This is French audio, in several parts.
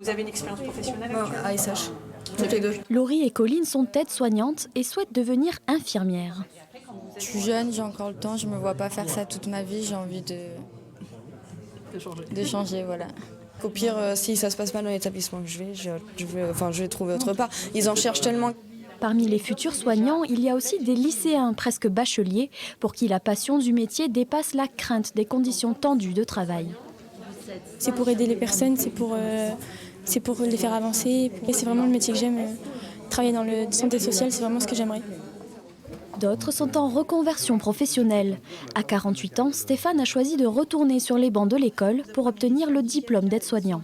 Vous avez une expérience professionnelle Non, actuellement? ASH, toutes les deux. Laurie et Colline sont aides-soignantes et souhaitent devenir infirmières. Je suis jeune, j'ai encore le temps, je me vois pas faire ça toute ma vie, j'ai envie de changer, voilà. Au pire, si ça se passe mal dans l'établissement que je vais trouver autre part. Ils en cherchent tellement. Parmi les futurs soignants, il y a aussi des lycéens presque bacheliers pour qui la passion du métier dépasse la crainte des conditions tendues de travail. C'est pour aider les personnes, c'est pour les faire avancer. Et c'est vraiment le métier que j'aime. Travailler dans le santé sociale, c'est vraiment ce que j'aimerais. D'autres sont en reconversion professionnelle. À 48 ans, Stéphane a choisi de retourner sur les bancs de l'école pour obtenir le diplôme d'aide-soignant.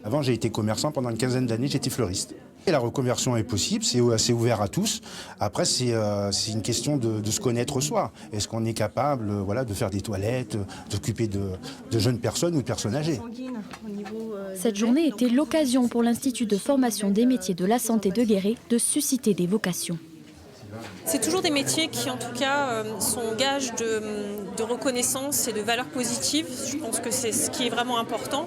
Avant, j'ai été commerçant pendant une quinzaine d'années, j'étais fleuriste. Et la reconversion est possible, c'est ouvert à tous. Après, c'est une question de se connaître soi. Est-ce qu'on est capable de faire des toilettes, d'occuper de jeunes personnes ou de personnes âgées? Cette journée était l'occasion pour l'Institut de formation des métiers de la santé de Guéret de susciter des vocations. C'est toujours des métiers qui, en tout cas, sont gage de reconnaissance et de valeurs positives. Je pense que c'est ce qui est vraiment important.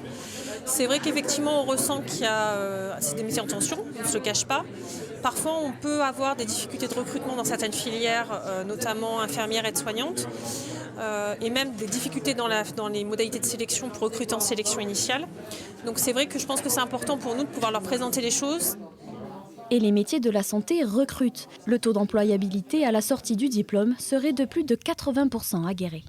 C'est vrai qu'effectivement, on ressent qu'il y a c'est des métiers en tension, on ne se le cache pas. Parfois, on peut avoir des difficultés de recrutement dans certaines filières, notamment infirmières, aides-soignantes, et même des difficultés dans les modalités de sélection pour recruter en sélection initiale. Donc c'est vrai que je pense que c'est important pour nous de pouvoir leur présenter les choses. Et les métiers de la santé recrutent. Le taux d'employabilité à la sortie du diplôme serait de plus de 80% à Guéret.